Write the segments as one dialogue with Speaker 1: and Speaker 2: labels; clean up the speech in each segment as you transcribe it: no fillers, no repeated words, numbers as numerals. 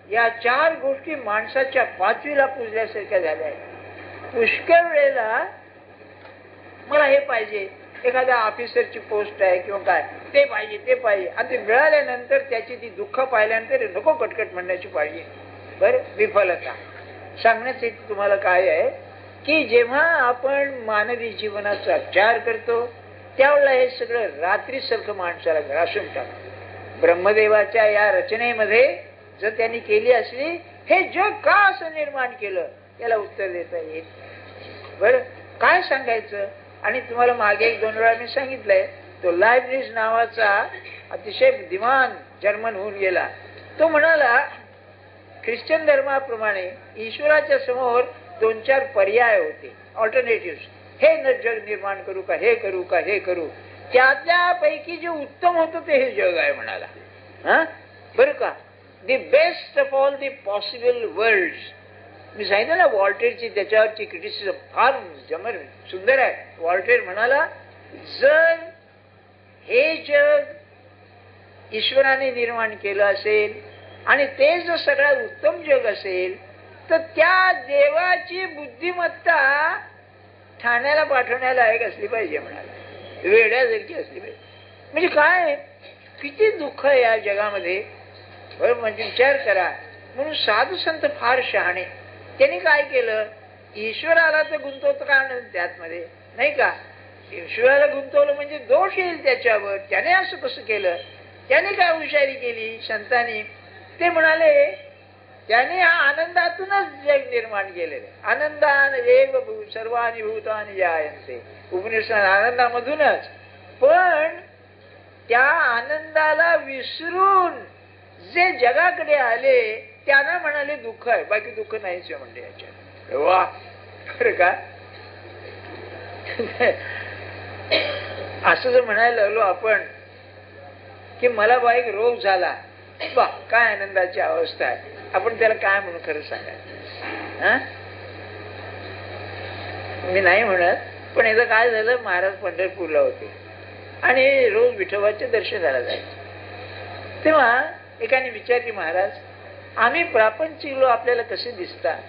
Speaker 1: या चार गोष्टी माणसाच्या पाचवीला पुजल्यासारख्या झाल्या आहेत. पुष्कळ वेळेला मला हे पाहिजे, एखाद्या ऑफिसरची पोस्ट आहे किंवा काय, ते पाहिजे ते पाहिजे, आणि ते मिळाल्यानंतर त्याची ती दुःख पाहिल्यानंतर नको कटकट म्हणण्याची पाहिजे. बरं, विफलता. सांगण्याचे तुम्हाला काय आहे की जेव्हा आपण मानवी जीवनाचा विचार करतो त्यावेळेला हे सगळं रात्रीसारखं माणसाला ग्रासून टाकतं. ब्रह्मदेवाच्या या रचनेमध्ये जर त्यांनी केली असली, हे जग का असं निर्माण केलं, याला उत्तर देता येईल. बरं, काय सांगायचं. आणि तुम्हाला मागे एक दोन वेळा मी सांगितलंय, तो लायब्निज नावाचा अतिशय बुद्धिमान जर्मन होऊन गेला. तो म्हणाला ख्रिश्चन धर्माप्रमाणे ईश्वराच्या समोर दोन चार पर्याय होते, ऑल्टरनेटिव्ह. हे न जग निर्माण करू का, हे करू का, हे करू. त्यातल्यापैकी जे उत्तम होतं ते हे जग आहे म्हणाला. हा, बरं का. The best of all the possible worlds. मी सांगितलं ना वॉल्टेरची त्याच्यावरची क्रिटिसिझम फार जमर सुंदर आहे. वॉल्टेर म्हणाला, जर हे जग ईश्वराने निर्माण केलं असेल आणि ते जर सगळ्यात उत्तम जग असेल, तर त्या देवाची बुद्धिमत्ता ठाण्याला पाठवण्याला एक असली पाहिजे म्हणाला, वेड्यासारखी असली पाहिजे. म्हणजे काय, किती दुःख आहे या जगामध्ये. बरं, म्हणजे विचार करा. म्हणून साधू संत फार शहाणे. त्यांनी काय केलं, ईश्वराला तर गुंतवतं का त्यातमध्ये, नाही का. ईश्वराला गुंतवलं म्हणजे दोष येईल त्याच्यावर. त्याने असं कसं केलं, त्याने काय हुशारी केली संतांनी. ते म्हणाले त्याने हा आनंदातूनच जग निर्माण केलेलं. आनंदान एव सर्वानी भूतानि जायन्ते. उपनिषद आनंदामधूनच. पण त्या आनंदाला विसरून जे जगाकडे आले त्यांना म्हणाले दुःख आहे, बाकी दुःख नाहीच म्हणजे याच्यात. वा, बरं का. असं जर म्हणायला लागलो आपण की मला बा एक रोग झाला, बा काय आनंदाची अवस्था आहे, आपण त्याला काय म्हणून खरं सांगा. मी नाही म्हणत, पण एकदा काय झालं, महाराज पंढरपूरला होते आणि रोज विठोबाच्या दर्शनाला जायचे. तेव्हा एकाने विचारले, महाराज आम्ही प्रापंचिक लोक आपल्याला कसे दिसतात,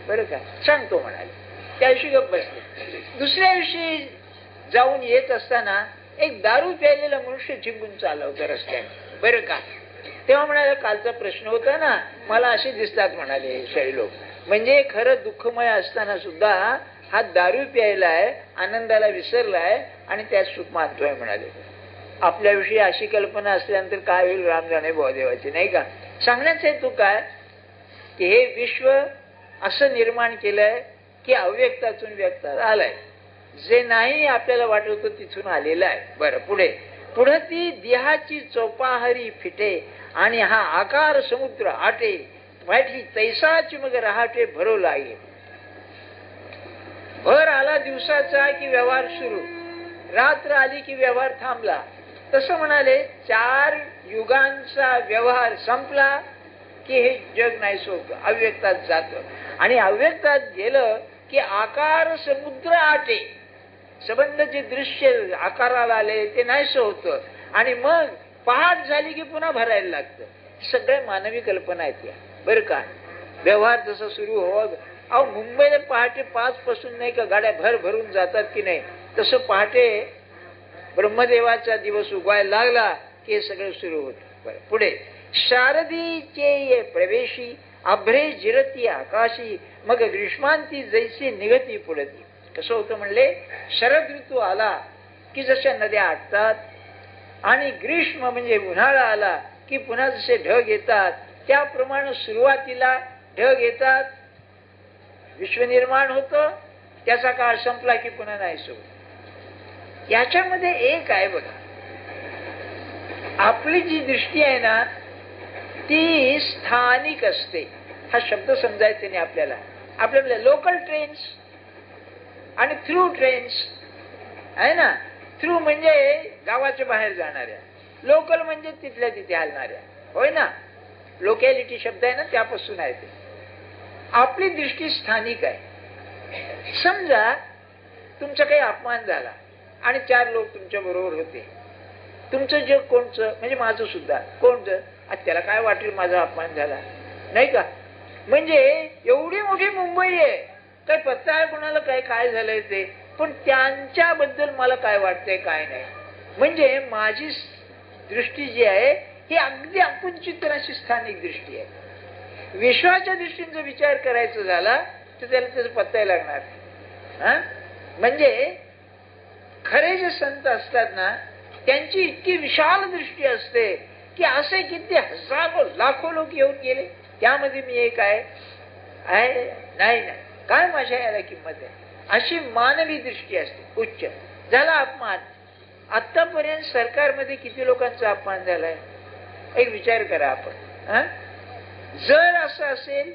Speaker 1: बरं का, सांगतो म्हणाले. त्या दिवशी गप्प बसले. दुसऱ्या दिवशी जाऊन येत असताना एक दारू प्यायलेला मनुष्य जिंकून चालला होता रस्त्याने, बरं का. तेव्हा म्हणाले कालचा प्रश्न होता ना, मला असे दिसतात म्हणाले शाही लोक. म्हणजे खरं दुःखमय असताना सुद्धा हा दारू प्यायलाय, आनंदाला विसरलाय आणि त्यात सुख मानतोय म्हणाले. आपल्याविषयी अशी कल्पना असल्यानंतर काय होईल राम जाणे देवाची, नाही का. सांगण्याचा हेतू काय की हे विश्व असं निर्माण केलंय की अव्यक्तातून व्यक्तात आलाय. जे नाही आपल्याला वाटत होतं तिथून आलेलं आहे. बरं, पुढे ती देहाची चौपाहरी फिटे आणि हा आकार समुद्र आटे, पाठी तैसाची मग रहाटे भरो लागे. भर आला दिवसाचा की व्यवहार सुरू, रात्र आली की व्यवहार थांबला. तसं म्हणाले 4 युगांचा व्यवहार संपला की हे जग नाहीस होतं, अव्यक्तात जातं. आणि अव्यक्तात गेलं की आकार समुद्र आटे, संबंध जे दृश्य आकाराला आले ते नाहीस होतं आणि मग पहाट झाली की पुन्हा भरायला लागतं. सगळ्या मानवी कल्पना आहेत या, बरं का. व्यवहार जसा सुरू व्हावा. अहो मुंबईला पहाटे 5 पासून नाही का गाड्या भरून जातात की नाही, तसं पहाटे ब्रह्मदेवाचा दिवस उगवायला लागला की हे सगळं सुरू होतं. बरं, पुढे शारदीचे प्रवेशी अभ्रे जिरती आकाशी मग ग्रीष्मांती जैसी निघती पुढती. कसं होतं म्हणले, शरद ऋतू आला की जशा नद्या आटतात आणि ग्रीष्म म्हणजे उन्हाळा आला की पुन्हा जसे ढग येतात त्याप्रमाणे सुरुवातीला ढग येतात, विश्व निर्माण होतं, त्याचा काळ संपला की पुन्हा नाही सुरू. याच्यामध्ये एक आहे बघा, आपली जी दृष्टी आहे ना ती स्थानिक असते. हा शब्द समजायचा नाही आपल्याला. आपल्याला लोकल ट्रेन्स आणि थ्रू ट्रेन्स आहे ना. थ्रू म्हणजे गावाच्या बाहेर जाणाऱ्या, लोकल म्हणजे तिथल्या तिथे हलणाऱ्या, होय ना. लोकॅलिटी शब्द आहे ना त्यापासून आहे ते. आपली दृष्टी स्थानिक आहे. समजा तुमचा काही अपमान झाला आणि 4 लोक तुमच्या बरोबर होते. तुमचं जग कोणचं, म्हणजे माझं सुद्धा कोणतं, त्याला काय वाटेल माझा अपमान झाला, नाही का? म्हणजे एवढी मोठी मुंबई आहे, काही पत्ता आहे कोणाला काय झालंय ते, पण त्यांच्याबद्दल मला काय वाटतंय काय नाही. म्हणजे माझी दृष्टी जी आहे ही अगदी अकुंचित अशी स्थानिक दृष्टी आहे. विश्वाच्या दृष्टीने जर विचार करायचा झाला तर त्याला त्याचा पत्ता लागणार. म्हणजे खरे जे संत असतात ना त्यांची इतकी विशाल दृष्टी असते की असे किती हजारो लाखो लोक येऊन गेले, त्यामध्ये मी एक आहे नाही काय माझ्या याला किंमत आहे, अशी मानवी दृष्टी असते उच्च. झाला अपमान. आतापर्यंत सरकारमध्ये किती लोकांचा अपमान झालाय एक विचार करा आपण. जर असं असेल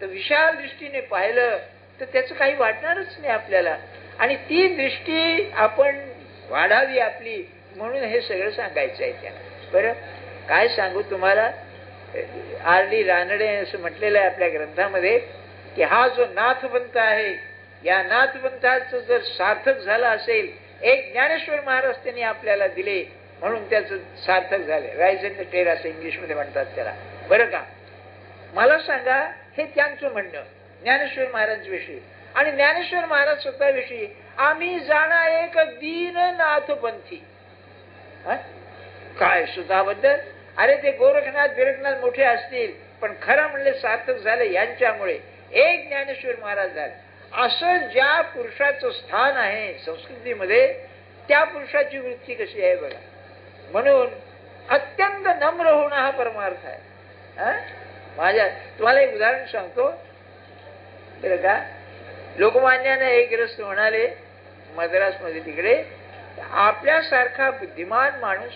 Speaker 1: तर विशाल दृष्टीने पाहिलं तर त्याचं काही वाटणारच नाही आपल्याला. आणि ती दृष्टी आपण वाढावी आपली, म्हणून हे सगळं सांगायचं आहे त्याला. बरं काय सांगू तुम्हाला, R.D. रानडे असं म्हटलेलं आहे आपल्या ग्रंथामध्ये की हा जो नाथपंथ आहे या नाथपंथाचं जर सार्थक झालं असेल, एक ज्ञानेश्वर महाराज त्यांनी आपल्याला दिले म्हणून त्याचं सार्थक झाले. राईज इन द टेर असं इंग्लिशमध्ये म्हणतात त्याला. बरं का, मला सांगा हे त्यांचं म्हणणं ज्ञानेश्वर महाराजांविषयी. आणि ज्ञानेश्वर महाराज स्वतःविषयी आम्ही जाणा एक दीन नाथपंथी. काय स्वतःबद्दल, अरे ते गोरखनाथ बिरखनाथ मोठे असतील पण खरं म्हणले सार्थक झाले यांच्यामुळे एक ज्ञानेश्वर महाराज झाले. असं ज्या पुरुषाचं स्थान आहे संस्कृतीमध्ये त्या पुरुषाची वृत्ती कशी आहे बघा. म्हणून अत्यंत नम्र होणं हा परमार्थ आहे. माझ्या तुम्हाला एक उदाहरण सांगतो बरं का. लोकमान्याने एक ग्रस्त म्हणाले मद्रासमध्ये तिकडे, आपल्यासारखा बुद्धिमान माणूस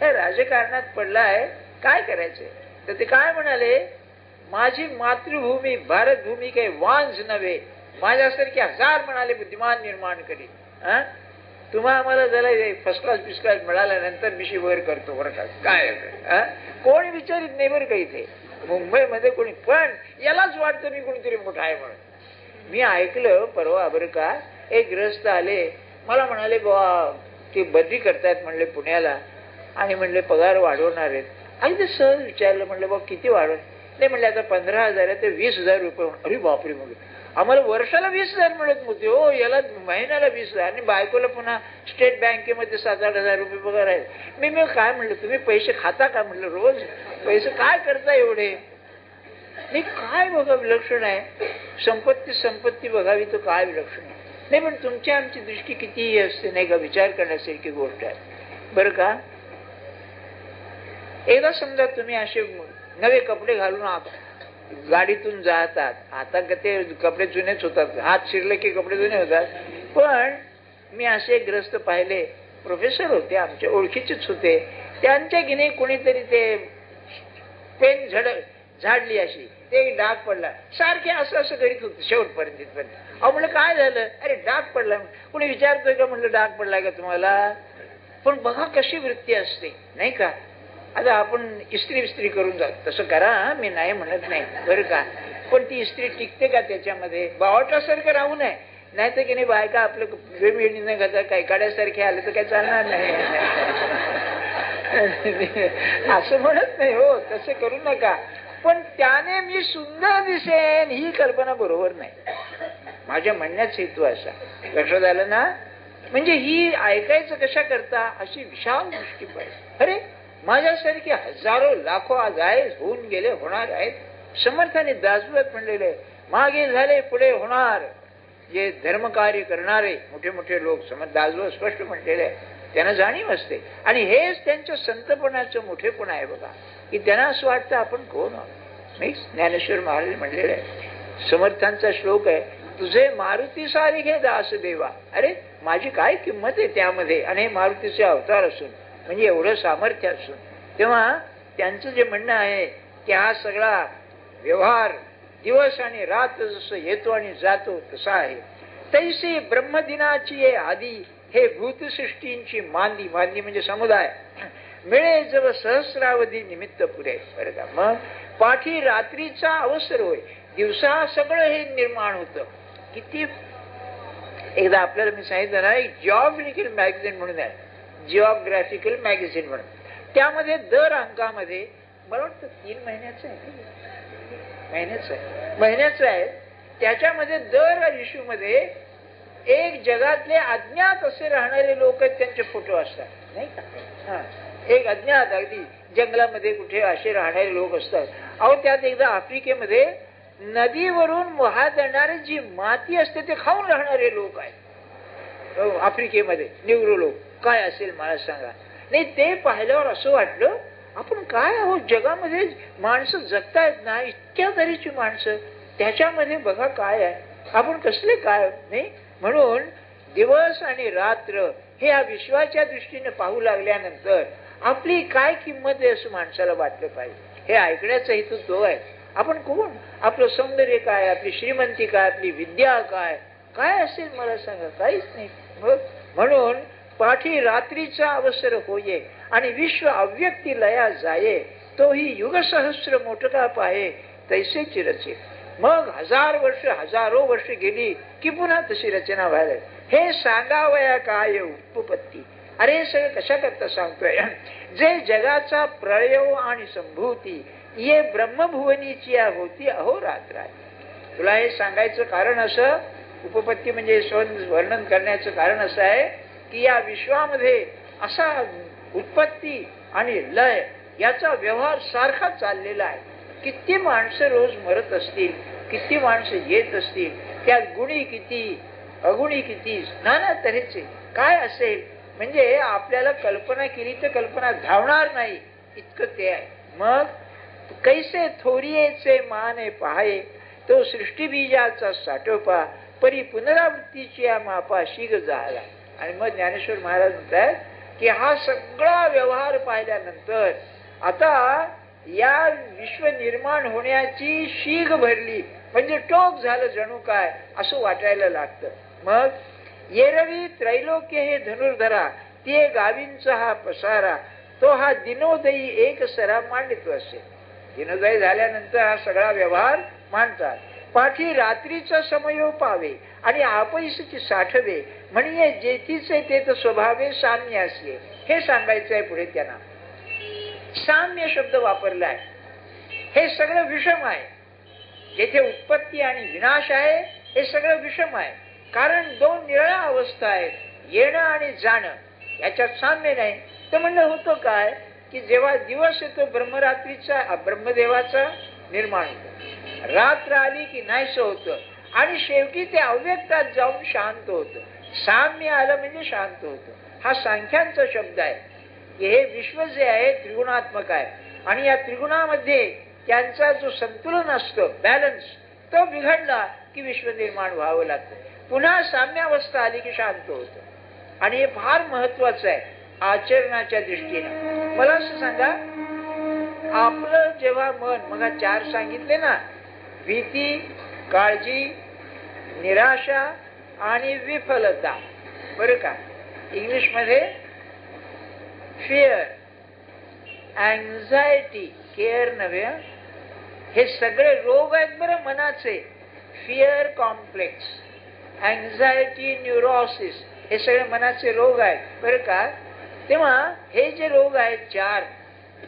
Speaker 1: हे राजकारणात पडला आहे, काय करायचंय. तर ते काय म्हणाले, माझी मातृभूमी भारतभूमी काही वांझ नव्हे, माझ्यासारखे हजार म्हणाले बुद्धिमान निर्माण करी. तुम्हा आम्हाला जरा फर्स्ट क्लास बिस्ट क्लास मिळाल्यानंतर मिशी वर करतो बरं का. काय कोणी विचारित नाही बरं का इथे मुंबईमध्ये कोणी, पण यालाच वाटतं मी कोणीतरी मोठा आहे म्हणून. मी ऐकलं परवा बरं का, एक ग्रस्त आले मला म्हणाले बाबा ते बदली करतायत म्हणले पुण्याला आणि म्हणले पगार वाढवणार आहेत. आणि ते सहज विचारलं, म्हणलं बाबा किती वाढव. नाही म्हणले आता 15,000 आहे ते 20,000 रुपये. अरे बापरे, म्हणले आम्हाला वर्षाला 20,000 मिळत नव्हते हो, याला महिन्याला 20,000 आणि बायकोला पुन्हा स्टेट बँकेमध्ये 7-8 रुपये पगार आहे. मी काय म्हणलं तुम्ही पैसे खाता का म्हणलं, रोज पैसे काय करता एवढे. नाही काय बघा विलक्षण आहे, संपत्ती बघावी तर काय विलक्षण आहे. नाही पण तुमची आमची दृष्टी किती असते नाही का, विचार करण्यासारखी गोष्ट आहे बरं का. एकदा समजा तुम्ही असे नवे कपडे घालून गाडीतून जातात, आता ते कपडे जुनेच होतात, हात शिरले की कपडे जुने होतात. पण मी असे ग्रस्त पाहिले, प्रोफेसर होते आमच्या ओळखीचेच होते, त्यांच्या गिने कोणीतरी ते पेन झाडली अशी, ते डाग पडला, सारखे असं करीत होते शेवटपर्यंत. अहो म्हणलं काय झालं, अरे डाग पडला. कोणी विचारतोय का म्हणलं डाग पडलाय का तुम्हाला. पण बघा कशी वृत्ती असते नाही का. आता आपण इस्त्री करून जात तसं करा, मी नाही म्हणत नाही बरं का, पण ती इस्त्री टिकते का त्याच्यामध्ये, बावटासारखं राहू नये. नाही तर की नाही बायका आपलं वेळी न घालता काही काड्यासारखे आले तर काही चालणार नाही. असं म्हणत नाही हो, तसं करू नका. पण त्याने मी सुंदर दिसेन ही कल्पना बरोबर नाही. माझ्या म्हणण्याचा हेतू असा, लक्षात आलं ना. म्हणजे ही ऐकायचं कशा करता, अशी विशाल दृष्टी पाहिजे. अरे माझ्यासारखे हजारो लाखो आज आहेत, होऊन गेले, होणार आहेत. समर्थाने दासवत म्हणलेले मागे झाले पुढे होणार. जे धर्म कार्य करणारे मोठे मोठे लोक समर्थ दासवत स्पष्ट म्हणलेले आहे, त्यांना जाणीव असते. आणि हेच त्यांच्या संतपणाचं मोठेपण आहे बघा, की त्यांना असं वाटतं आपण कोण आहोत. मी ज्ञानेश्वर महाराज म्हणलेले आहे, समर्थांचा श्लोक आहे, तुझे मारुती सारिखे दास देवा. अरे माझी काय किंमत आहे त्यामध्ये, आणि हे मारुतीचे अवतार असून म्हणजे एवढं सामर्थ्य असून. तेव्हा त्यांचं जे म्हणणं आहे की हा सगळा व्यवहार दिवस आणि रात जसं येतो आणि जातो तसा आहे. तैसे ब्रह्मदिनाची आधी हे भूतसृष्टींची मांदी म्हणजे समुदाय मिळे जव सहस्रावधी निमित्त पुरे. बरं का. मग पाठी रात्रीचा अवसर होय, दिवसा सगळं हे निर्माण होतं. किती एकदा आपल्याला मी सांगितलं ना, एक जिओग्राफिकल मॅगझिन म्हणून आहे, जिओग्राफिकल मॅगझिन म्हणून. त्यामध्ये दर अंकामध्ये मला वाटतं 3 महिन्याचं आहे महिन्याचं आहे. त्याच्यामध्ये दर इश्यू मध्ये एक जगातले अज्ञात असे राहणारे लोक आहेत, त्यांचे फोटो असतात नाही का. एक अज्ञात अगदी जंगलामध्ये कुठे असे राहणारे लोक असतात. अहो त्यात एकदा आफ्रिकेमध्ये नदीवरून वाहत येणारी जी माती असते ते खाऊन राहणारे लोक आहेत आफ्रिकेमध्ये. निवृ लोक काय असेल मला सांगा. नाही ते पाहिल्यावर असं वाटलं आपण काय आहोत जगामध्ये. माणसं जगतायत ना इतक्या तऱ्हेची माणसं, त्याच्यामध्ये बघा काय आहे आपण कसले काय नाही. म्हणून दिवस आणि रात्र हे या विश्वाच्या दृष्टीने पाहू लागल्यानंतर आपली काय किंमत आहे असं माणसाला वाटलं पाहिजे. हे ऐकण्याचा हेतू तो आहे. आपण कोण, आपलं सौंदर्य काय, आपली श्रीमंती काय, आपली विद्या काय, काय असेल मला सांगा. काहीच नाही. म्हणून पाठी रात्रीचा अवसर होये आणि विश्व अव्यक्ती लया जाये, तोही युगसहस्र मोठका पाहे तैसेच रचे. मग हजारो वर्ष गेली की पुन्हा तशी रचना व्हायला. हे सांगावया काय उपपत्ती. अरे सगळं कशा करता सांगतोय. जे जगाचा प्रलय आणि संभूती ये ब्रह्मभुवनीची होती अहोरात्र आहे. तुला हे सांगायचं कारण असं, उपपत्ती म्हणजे वर्णन करण्याचं कारण असं आहे की या विश्वामध्ये असा उत्पत्ती आणि लय याचा व्यवहार सारखा चाललेला आहे. किती माणसं रोज मरत असतील, किती माणसं येत असतील, त्यात गुणी किती अगुणी किती, नाना तऱ्हेचे काय असेल म्हणजे आपल्याला कल्पना केली तर कल्पना धावणार नाही इतकं ते आहे. मग कैसे थोरियेचे माने पहाये, तो सृष्टीबीजाचा साठोपा परी पुनरावृत्तीची या मापा शीघ झाला. आणि मग ज्ञानेश्वर महाराज म्हणतात की हा सगळा व्यवहार पाहिल्यानंतर आता या विश्व निर्माण होण्याची शीघ भरली म्हणजे टोक झालं जणू काय असं वाटायला लागतं. मग येरवी त्रैलोक्य हे धनुर्धरा, ते गावींचा हा पसारा, तो हा दिनोदयी एक सरा मांडितो असे. दिनोदय झाल्यानंतर हा सगळा व्यवहार मांडतात. पाठी रात्रीचा समयो पावे आणि आपैसची साठवे, म्हणजे जेथीचे ते स्वभावे साम्य असे. हे सांगायचं आहे पुढे. त्यांना साम्य शब्द वापरलाय. हे सगळं विषम आहे. जेथे उत्पत्ती आणि विनाश आहे हे सगळं विषम आहे. कारण दोन निराळ्या अवस्था आहेत, येणं आणि जाणं, याच्यात साम्य नाही. तर म्हणलं होतं काय की जेव्हा दिवस येतो ब्रह्मरात्रीचा, ब्रह्मदेवाचा निर्माण होतं, रात्र आली की नाहीसं होतं आणि शेवटी ते अव्यक्तात जाऊन शांत होतं. साम्य आलं म्हणजे शांत होतं. हा सांख्यांचा शब्द आहे. हे विश्व जे आहे त्रिगुणात्मक आहे आणि या त्रिगुणामध्ये त्यांचा जो संतुलन असतं, बॅलन्स, तो बिघडला की विश्व निर्माण व्हावं लागतं. पुन्हा साम्यावस्था आली की शांत होतं. आणि हे फार महत्वाचं आहे आचरणाच्या दृष्टीने. मला असं सांगा, आपलं जेव्हा मन, मग 4 सांगितले ना, भीती, काळजी, निराशा आणि विफलता, बरं का. इंग्लिश मध्ये फिअर, अँझायटी, केअर नव्हे, हे सगळे रोग आहेत बरं मनाचे. फिअर कॉम्प्लेक्स, अँझायटी, न्यूरोसिस, हे सगळे मनाचे रोग आहेत बरं का. तेव्हा हे जे रोग आहेत 4,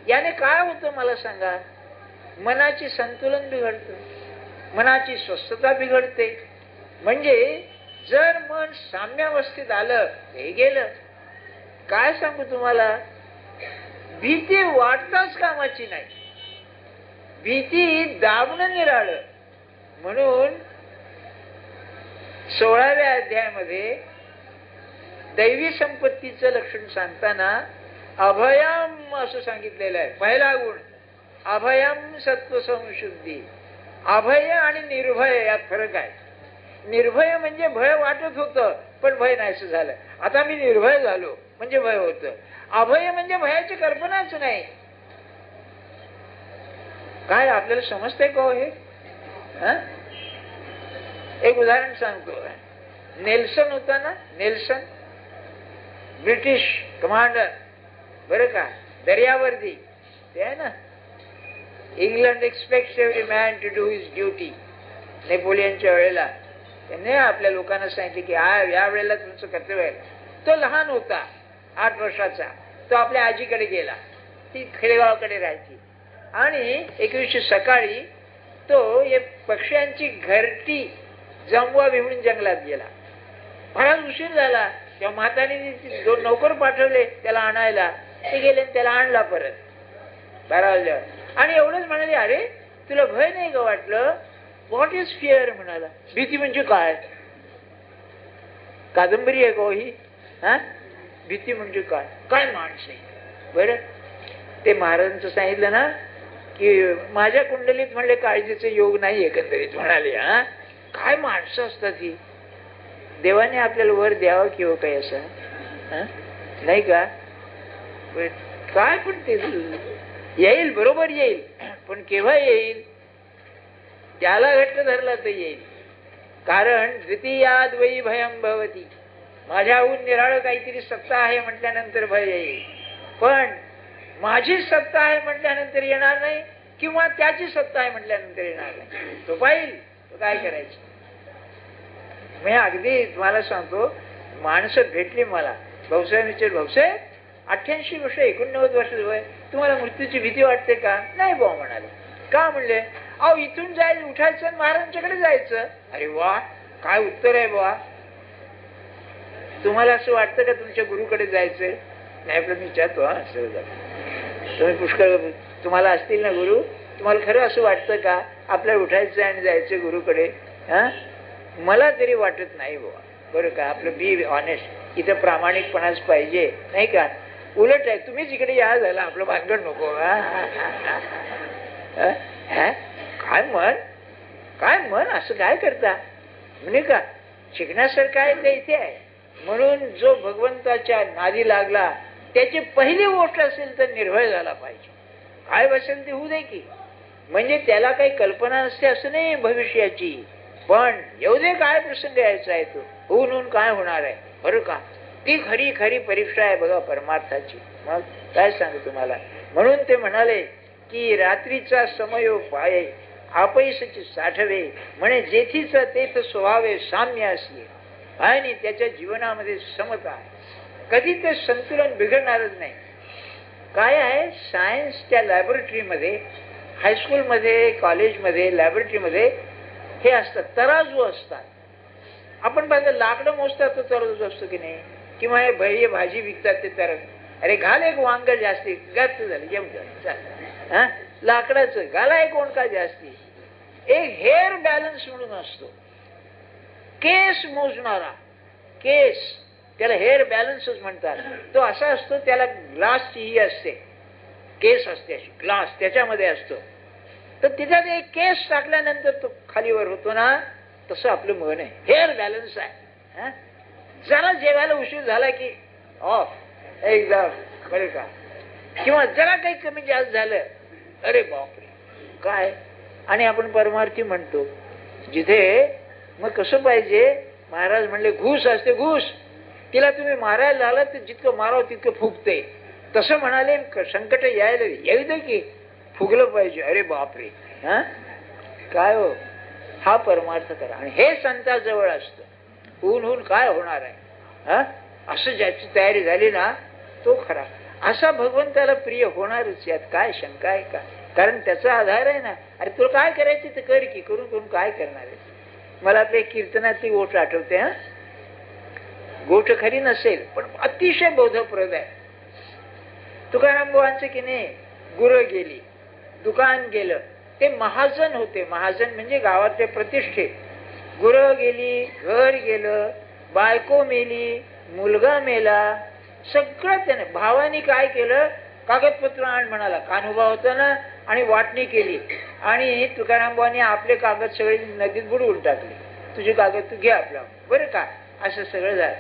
Speaker 1: याने काय होतं मला सांगा. मनाची संतुलन बिघडतं, मनाची स्वस्थता बिघडते. म्हणजे जर मन साम्यावस्थेत आलं हे गेलं. काय सांगू तुम्हाला, भीती वाटताच कामाची नाही. भीती दाबणं निराळं. म्हणून 16व्या अध्यायामध्ये दैवी संपत्तीचं लक्षण सांगताना अभयम असं सांगितलेलं आहे. पहिला गुण अभयम, सत्व संशुद्धी. अभय आणि निर्भय यात फरक आहे. निर्भय म्हणजे भय वाटत होतं पण भय नाहीसं झालं. आता मी निर्भय झालो म्हणजे भय होतं. अभय म्हणजे भयाची कल्पनाच नाही. काय आपल्याला समजतंय का हे? एक उदाहरण सांगतो. नेल्सन होता ना, नेल्सन, ब्रिटिश कमांडर, बरं का, दर्यावर्दी, ते आहे ना, England expects every man to do his duty. नेपोलियनच्या वेळेला त्याने आपल्या लोकांना सांगितले की या वेळेला तुमचं कर्तव्य आहे. तो लहान होता, 8 वर्षाचा. तो आपल्या आजीकडे गेला, ती खेडेगावाकडे राहायची. आणि एक दिवशी सकाळी तो हे पक्ष्यांची घरटी जमवा भिवून जंगलात गेला. बराच उशीर झाला. तेव्हा म्हातारीने 2 नौकर पाठवले त्याला आणायला. ते गेले त्याला आणला परत 12 वाजल्यावर. आणि एवढंच म्हणाले, अरे तुला भय नाही का वाटलं? व्हॉट इज फिअर म्हणाला. भीती म्हणजे काय? कादंबरी आहे का ही? हा, भीती म्हणजे काय? काय माणूस आहे बरं. ते महाराजांचं सांगितलं ना की माझ्या कुंडलीत म्हणले काळजीचे योग नाही एकंदरीत म्हणाले. हा, काय माणसं असतात ही. देवाने आपल्याला वर द्यावं किंवा काही असं नाही का? काय पण ते येईल, बरोबर येईल, पण केव्हा येईल? त्याला घट्ट धरला तर येईल. कारण द्वितीयाद वै भयं भवती. माझ्याहून निराळं काहीतरी सत्ता आहे म्हटल्यानंतर भय येईल. पण माझी सत्ता आहे म्हटल्यानंतर येणार नाही, किंवा त्याची सत्ता आहे म्हटल्यानंतर येणार नाही. तो पाहिल तो काय करायचं. मी अगदी तुम्हाला सांगतो, माणसं भेटली मला. भाऊसाहेब विचार, भाऊसाहेब 88 वर्ष 89 वर्ष वय, तुम्हाला मृत्यूची भीती वाटते का? नाही भाऊ म्हणाले. का म्हणले? अहो इथून जायचं, उठायचं आणि महाराजांच्याकडे जायचं. अरे वा, काय उत्तर आहे बुवा. तुम्हाला असं वाटतं का तुमच्या गुरुकडे जायचंय? नाही पण मी विचारतो. हा, तुम्ही पुष्कळ तुम्हाला असतील ना गुरु, तुम्हाला खरं असं वाटतं का आपल्याला उठायचं आणि जायचं गुरुकडे? हा, मला तरी वाटत नाही बुवा. बरं का, आपलं बी ऑनेस्ट, इथं प्रामाणिकपणाच पाहिजे नाही का. उलट आहे, तुम्हीच इकडे या झालं, आपलं भानगड नको. काय मन, काय मन, असं काय करता म्हणे का? शिकण्यासारखं आहे ते इथे आहे. म्हणून जो भगवंताच्या नादी लागला त्याची पहिली गोष्ट असेल तर निर्भय झाला पाहिजे. काय बसेल ते होऊ दे की. म्हणजे त्याला काही कल्पना नसते असं नाही भविष्याची, पण येऊ दे काय प्रसंग यायचा आहे तो, होऊन काय होणार आहे. बरं का, ती खरी खरी परीक्षा आहे बघा परमार्थाची. मग काय सांगू तुम्हाला. म्हणून ते म्हणाले की रात्रीचा समयो पाये आपैसची साठवे, म्हणे जेथीच तेथ स्वभावे साम्य असे. आणि त्याच्या जीवनामध्ये समता आहे, कधी ते संतुलन बिघडणारच नाही. काय आहे, सायन्सच्या लॅबोरेटरीमध्ये, हायस्कूलमध्ये, कॉलेजमध्ये, लॅबोरेटरीमध्ये हे असतात, तराजू असतात. आपण पाहिजे लाकडं मोजतात तो तराजू असतो की नाही, किंवा हे भाजी विकतात ते तराजू. अरे घाल एक वांग जास्ती, गच्च झालं, जेवण. हा, लाकडाचं घाला एक ओंडका जास्ती. एक हेअर बॅलन्स म्हणून असतो, केस मोजणारा, केस, त्याला हेअर बॅलन्सच म्हणतात. तो असा असतो, त्याला ग्लासची ही असते, केस असते अशी, ग्लास त्याच्यामध्ये असतो. तर त्याच्यात एक केस टाकल्यानंतर तो खालीवर होतो ना, तसं आपलं मन आहे, हेअर बॅलन्स आहे. जरा जेवायला उशीर झाला की ऑफ एकदम, बरं का. किंवा जरा काही कमी जास्त झालं, अरे बापरे काय. आणि आपण परमार्थी म्हणतो जिथे. मग कसं पाहिजे, महाराज म्हणले घुस असते, घुस, तिला तुम्ही मारायला लागला तर जितकं मारावं तितकं फुगते. तसं म्हणाले संकट यायला येऊ दे की फुगलं पाहिजे. अरे बापरे, हा काय हो, हा परमार्थ करा. आणि हे संताजवळ असतं. होऊन काय होणार आहे, हा, असं ज्याची तयारी झाली ना तो खरा. असा भगवंताला प्रिय होणारच, यात काय शंका आहे का. कारण त्याचा आधार आहे ना. अरे तुला काय करायचं तर कर की, करून करून काय करणार आहे. मला आपल्या कीर्तनातली गोष्ट आठवते. हा, गोष्ट खरी नसेल पण अतिशय बोधप्रद आहे. तुकाराम बुवांचं की नाही, गुरं गेली, दुकान गेलं. ते महाजन होते, महाजन म्हणजे गावातले प्रतिष्ठित. गुरं गेली, घर गेलं, बायको मेली, मुलगा मेला, सगळं त्याने. भावानी काय केलं, कागदपत्र आण म्हणाला, कान्होबा होता ना, आणि वाटणी केली. आणि तुकाराम बुवांनी आपले कागद सगळे नदीत बुडवून टाकले. तुझे कागद तू घे आपला, बरं का, असं सगळं झालं.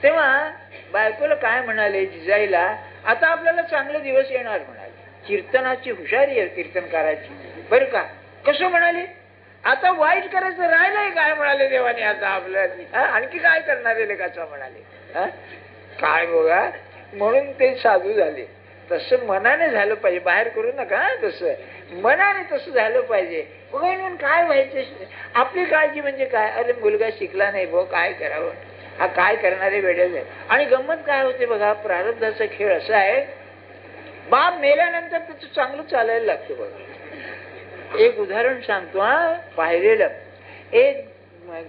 Speaker 1: तेव्हा बायकोला काय म्हणाले जिजाईला, आता आपल्याला चांगले दिवस येणार म्हणाले. कीर्तनाची हुशारी आहे कीर्तनकाराची, बरं का. कसं म्हणाले, आता वाईट करायचं राहिलंय काय म्हणाले देवाने आता आपल्याला, आणखी काय करणार आहे लेखाचा म्हणाले. काय बघा, म्हणून ते साधू झाले. तसं मनाने झालं पाहिजे, बाहेर करू नका. तसं मनाने तसं झालं पाहिजे. म्हणून काय व्हायचं, आपली काळजी म्हणजे काय, अरे मुलगा शिकला नाही भाऊ, काय करावं, हा काय करणारे वेळेच आहे. आणि गंमत काय होते बघा, प्रारब्धाचा खेळ असा आहे, बाप मेल्यानंतर त्याचं चांगलं चालायला लागतं बघा. एक उदाहरण सांगतो हा, पाहिलेलं. एक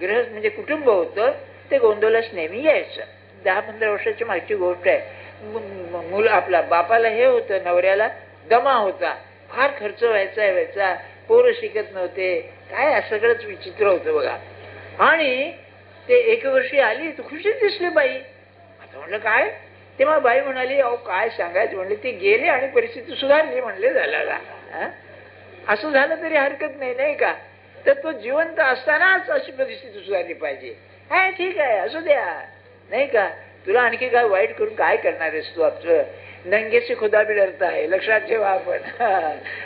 Speaker 1: गृहस्थ म्हणजे कुटुंब होतं, ते गोंधळच नेहमी यायचं. 10-15 वर्षाची मागची गोष्ट आहे. मुलं आपला बापाला हे होतं, नवऱ्याला दमा होता, फार खर्च व्हायचा, पोरं शिकत नव्हते, काय सगळंच विचित्र होतं बघा. आणि ते 1 वर्षी आली, तू खुशीच दिसली बाई. आता म्हणलं काय? तेव्हा बाई म्हणाली, अहो काय सांगायचं म्हणले, ते गेले आणि परिस्थिती सुधारली म्हणले. झाला असं झालं तरी हरकत नाही, नाही का? तर तो जिवंत असतानाच अशी परिस्थिती सुधारली पाहिजे. हा ठीक आहे, असू द्या, नाही का? तुला आणखी काय वाईट करून काय करणार आहेस तू? आपलं नंगेची खुदा बी डरता आहे, लक्षात ठेवा आपण.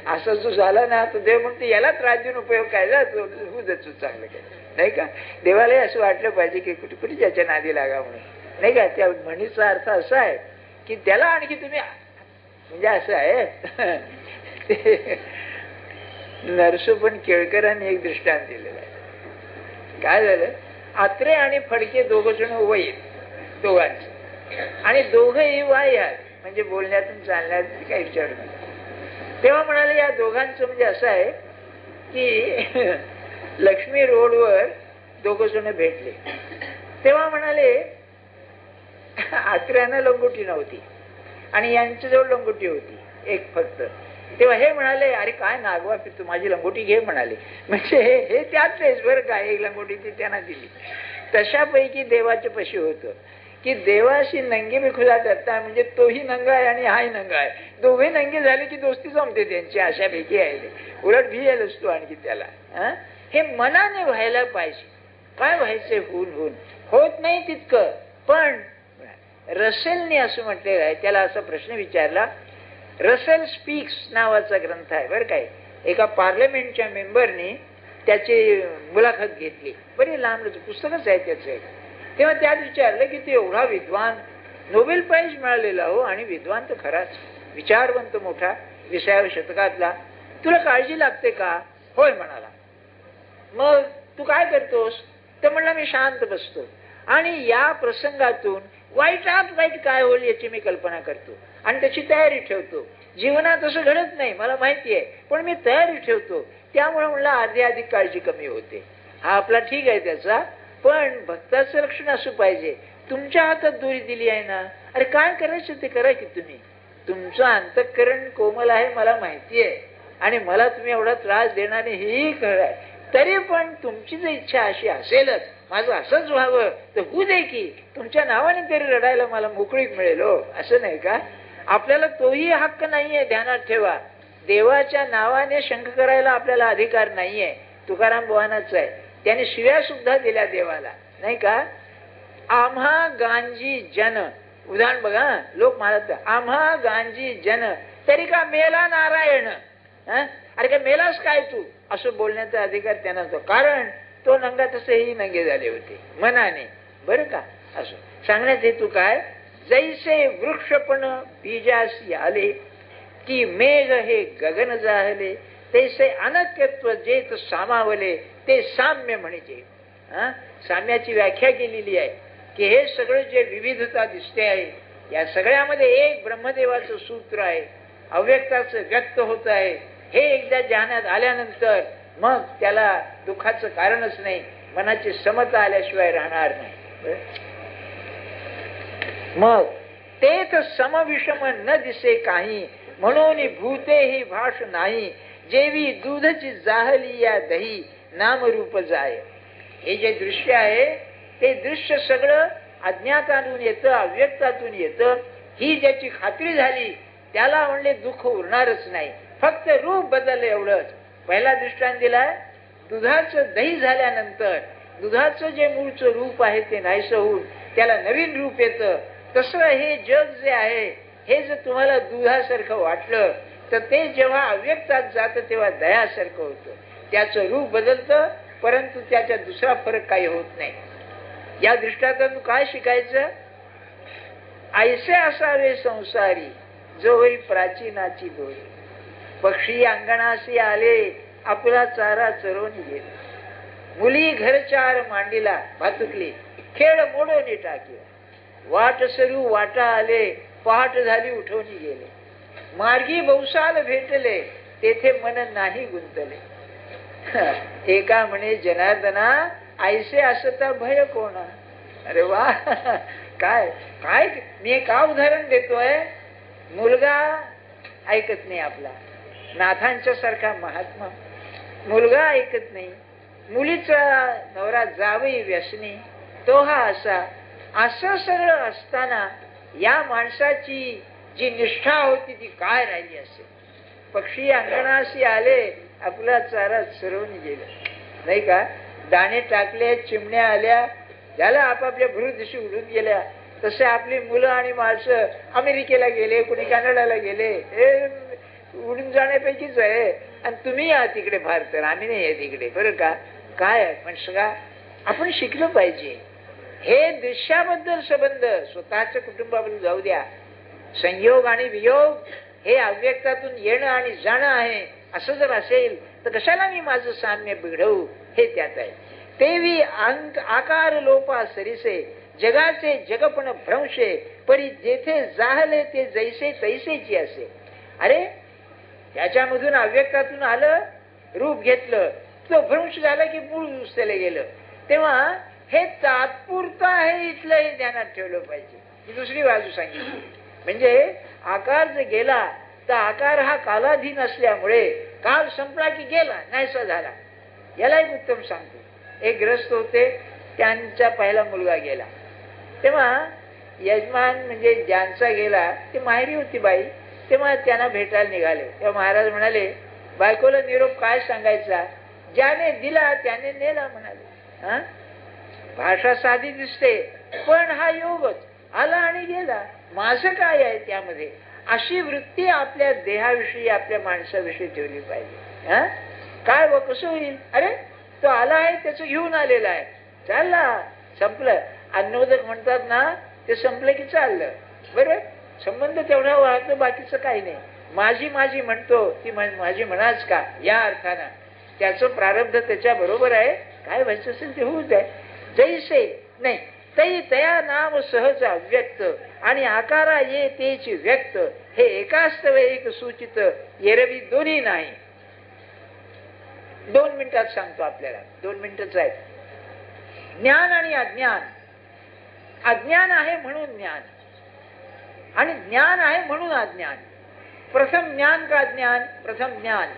Speaker 1: असं जो झाला ना, तो देव म्हणते याला त्रास देऊन उपयोग काय जा, तू चांगलं काय, नाही का? देवालाही असं वाटलं पाहिजे की कुठे कुठे त्याच्या नादी लागा म्हणून, नाही का? त्या म्हणीचा अर्थ असा आहे की त्याला आणखी तुम्ही, म्हणजे असं आहे. नरसोपण केळकरांनी एक दृष्टांत दिलेलं आहे. काय झालं, आत्रे आणि फडके दोघ जण उभं येत, दोघांचं, आणि दोघंही वाह्यात, म्हणजे बोलण्यातून चालण्यातून काही विचार नाही. तेव्हा म्हणाले या दोघांचं म्हणजे असं आहे की लक्ष्मी रोडवर दोघ जण भेटले. तेव्हा म्हणाले आत्र्यानं लंगोटी नव्हती आणि यांच्याजवळ लंगोटी होती एक फक्त. तेव्हा हे म्हणाले, अरे काय नागवा तू माझी लंगोटी घे म्हणाले. म्हणजे हे त्यातलेच बरं का, एक लंगोटी ती त्यांना दिली. तशापैकी देवाचे पशी होतं की देवाशी नंगे बी खुला करता, म्हणजे तोही नंगा आहे आणि हाही नंगा आहे, दोघे नंगे झाले की दोस्ती जमते त्यांची, अशापैकी आहे. उलट भियेल असतो आणखी त्याला. हे मनाने व्हायला पाहिजे. काय व्हायचंय? होऊन होत नाही तितकं. पण रसेलने असं म्हटलेलं आहे, त्याला असा प्रश्न विचारला. रसेल स्पीक्स नावाचा ग्रंथ आहे बरं काय. एका पार्लमेंटच्या मेंबरनी त्याची मुलाखत घेतली, बरी लांब पुस्तकच आहे त्याचं. तेव्हा त्यात विचारलं की ते एवढा विद्वान, नोबेल प्राइज मिळालेला हो, आणि विद्वान तर खराच, विचारवंत मोठा, 20व्या शतकातला, तुला काळजी लागते का? होय म्हणाला. मग तू काय करतोस? तर म्हणला मी शांत बसतो आणि या प्रसंगातून वाईटात वाईट काय होईल याची मी कल्पना करतो आणि त्याची तयारी ठेवतो. जीवनात असं घडत नाही मला माहिती आहे, पण मी तयारी ठेवतो. त्यामुळे म्हणला अर्धी अधिक काळजी कमी होते. हा आपला ठीक आहे त्याचा, पण भक्ताचं लक्षण असं पाहिजे. तुमच्या हातात दोरी दिली आहे ना, अरे काय करायचं ते करा की तुम्ही. तुमचं अंतःकरण कोमल आहे मला माहिती आहे, आणि मला तुम्ही एवढा त्रास देणार हेही कळाय, तरी पण तुमची जर इच्छा अशी असेलच, माझं असंच व्हावं, तर होऊ दे की, तुमच्या नावाने तरी रडायला मला मोकळीक मिळेल हो, असं नाही का? आपल्याला तोही हक्क नाहीये, ध्यानात ठेवा. देवाच्या नावाने शंख करायला आपल्याला अधिकार नाहीये. तुकाराम बुवानाच आहे, त्याने शिव्या सुद्धा दिल्या देवाला, नाही का? आम्हा गांजी जन, उदाहरण बघा, लोक म्हणत आम्हा गांजी जन तरी का मेला नारायण. अरे का मेलास काय तू, असं बोलण्याचा अधिकार त्यांना होता, कारण तो नंगा तसेही नंगे झाले होते मनाने, बरं का? असं सांगण्यात हेतू काय, जैसे वृक्षपण बीजासी आले की मेघ हे गगन जाहले, तैसे अनक्यत्व जेत सामावले ते साम्य म्हणजे. साम्याची व्याख्या केलेली आहे की हे सगळं जे विविधता दिसते आहे, या सगळ्यामध्ये एक ब्रह्मदेवाचं सूत्र आहे, अव्यक्ताचं व्यक्त होत आहे. हे एकदा ध्यानात आल्यानंतर मग त्याला दुःखाचं कारणच नाही, मनाची समता आल्याशिवाय राहणार नाही. मग तेथ समविषम न दिसे काही, म्हणून भूते ही भाष नाही, जेवी दूधची जाहली या दही नामरूप जाय. हे जे दृश्य आहे ते दृश्य सगळं अज्ञातातून येतं, अव्यक्तातून येतं. ही ज्याची खात्री झाली त्याला म्हणले दुःख उरणारच नाही, फक्त रूप बदललं एवढंच. पहिला दृष्टांत दिलाय, दुधाचं दही झाल्यानंतर दुधाचं जे मूळचं रूप आहे ते नाहीसं होऊन त्याला नवीन रूप येतं. तसं हे जग जे आहे, हे जर तुम्हाला दुधासारखं वाटलं तर ते जेव्हा अव्यक्तात जातं तेव्हा दह्यासारखं होतं. त्याचं रूप बदलतं, परंतु त्याचा दुसरा फरक काही होत नाही. या दृष्टांतातून काय शिकायचं? ऐसे असावे संसारी जोवरी प्राचीनाची दोरी. पक्षी अंगणाशी आले आपला चारा चरवून गेले, मुली घरचार मांडीला भातुकली खेळ मोडून टाकी. वाट सरू वाटा आले पहाट झाली उठवून गेले, मार्गी बहुसाल भेटले तेथे मन नाही गुंतले. एका म्हणे जनार्दना ऐसे असता भय कोणा. अरे वा, काय काय मी का उदाहरण देतोय. मुलगा ऐकत नाही आपला, नाथांच्या सारखा महात्मा. मुलगा ऐकत नाही, मुलीचा नवरा जावई व्यसनी, तो हा असा. असं सगळं असताना या माणसाची जी निष्ठा होती ती काय राहिली असेल. पक्षी अंगणाशी आले, आपला चारा सरवून गेलं, नाही का. दाणे टाकले, चिमण्या आल्या, झालं आपापल्या भृदिशी उडून गेल्या. तसे आपली मुलं आणि माणसं अमेरिकेला गेले, कोणी कॅनडाला गेले, हे उडून जाण्यापैकीच आहे. आणि तुम्ही या तिकडे भारत, आम्ही नाही आहे तिकडे, बरं का. काय आहे पण सगळा आपण शिकलं पाहिजे. हे दृश्याबद्दल संबंध स्वतःच्या कुटुंबाबद्दल जाऊ द्या. संयोग आणि वियोग हे अव्यक्तातून येणं आणि जाणं आहे. असं जर असेल तर कशाला मी माझं साम्य बिघडवू, हे त्यात आहे. तेवी अंक आकार लोपा सरिसे, जगाचे जगपण भ्रंशे, परी जेथे जाहले ते जैसे तैसेची असे. अरे त्याच्यामधून अव्यक्तातून आलं, रूप घेतलं, तो भ्रंश झाला की मूळ दुसऱ्याला गेलं. तेव्हा हे तात्पुरतं आहे, इथलं हे ध्यानात ठेवलं पाहिजे. ही दुसरी बाजू सांगितली. म्हणजे आकार जर गेला तर आकार हा कालाधीन असल्यामुळे काल संपला की गेला, नाहीसा झाला. याला एक उत्तम सांगतो. एक ग्रस्त होते, त्यांचा पहिला मुलगा गेला. तेव्हा यजमान म्हणजे ज्यांचा गेला ते माहेरी होती बाई. तेव्हा त्यांना भेटायला निघाले. तेव्हा महाराज म्हणाले, बायकोला निरोप काय सांगायचा. ज्याने दिला त्याने नेला म्हणाले. हा, भाषा साधी दिसते पण हा योगच, आला आणि गेला, माझं काय आहे त्यामध्ये. अशी वृत्ती आपल्या देहाविषयी, आपल्या माणसाविषयी ठेवली पाहिजे. हा, काय व कसं होईल. अरे तो आला आहे, त्याचं घेऊन आलेला आहे, चालला, संपलं. अन्नोदक म्हणतात ना, ते संपलं की चाललं. बरं, संबंध तेवढा वाहतो, बाकीचं काही नाही. माझी माझी म्हणतो, ती माझी म्हणाच का, या अर्थानं त्याचं प्रारब्ध त्याच्या बरोबर आहे. काय व्हायचं असेल ते होऊ द्या. जैसे नाही तै तया नाम सहज अव्यक्त आणि आकारा ये तेची व्यक्त, हे एकास्तव एक सूचित, एरवी दोन्ही नाही. 2 मिनिटात सांगतो आपल्याला, 2 मिनिटच आहेत. ज्ञान आणि अज्ञान. अज्ञान आहे म्हणून ज्ञान, आणि ज्ञान आहे म्हणून अज्ञान. प्रथम ज्ञान का अज्ञान. प्रथम ज्ञान,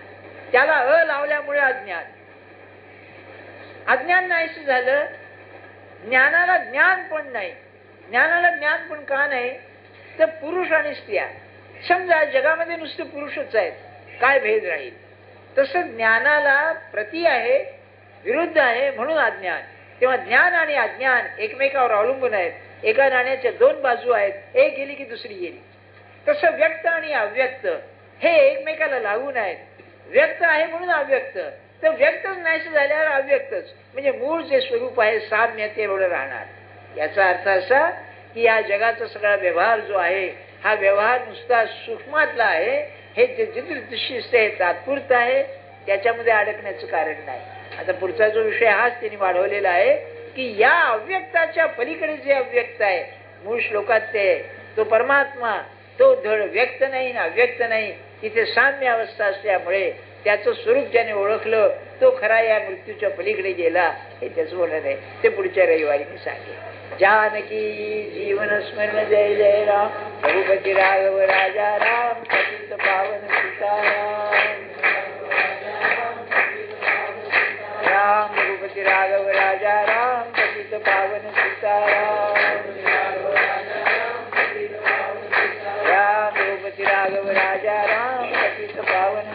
Speaker 1: त्याला अ लावल्यामुळे अज्ञान. अज्ञान नाहीच झालं. ज्ञानाला ज्ञान पण नाही. ज्ञानाला ज्ञान पण का नाही, तर पुरुष आणि स्त्रिया. समजा जगामध्ये नुसते पुरुषच आहेत, काय भेद राहील. तसं ज्ञानाला प्रति आहे, विरुद्ध आहे म्हणून अज्ञान. तेव्हा ज्ञान आणि अज्ञान एकमेकावर अवलंबून आहेत. एका नाण्याच्या 2 बाजू आहेत, एक गेली की दुसरी गेली. तसं व्यक्त आणि अव्यक्त हे एकमेकाला लागून आहेत. व्यक्त आहे म्हणून अव्यक्त, तर व्यक्तच नाही झाल्यावर अव्यक्तच. म्हणजे मूळ जे स्वरूप आहे साम्य ते एवढं राहणार. याचा अर्थ असा की या जगाचा सगळा व्यवहार जो आहे, हा व्यवहार नुसता सूक्ष्मातला आहे. हे जे दृश्य आहे तात्पुरतं आहे, त्याच्यामध्ये अडकण्याचं कारण नाही. आता पुढचा जो विषय हाच त्यांनी वाढवलेला आहे की या अव्यक्ताच्या पलीकडे जे अव्यक्त आहे, मूळ श्लोकात ते तो परमात्मा, तो धड व्यक्त नाही ना अव्यक्त नाही. तिथे साम्य अवस्था असल्यामुळे त्याचं स्वरूप ज्याने ओळखलं तो खरा या मृत्यूच्या पलीकडे गेला, हे त्याचं बोलणं आहे. ते पुढच्या रविवारी मी सांगेन. जानकी जीवन स्मरण जय जय राम. रघुपती राघव राजा राम. पतित पावन सीताराम. राम रघुपती राघव राजा राम. पतित पावन सीताराम. राम रघुपती राघव राजा राम. पतित पावन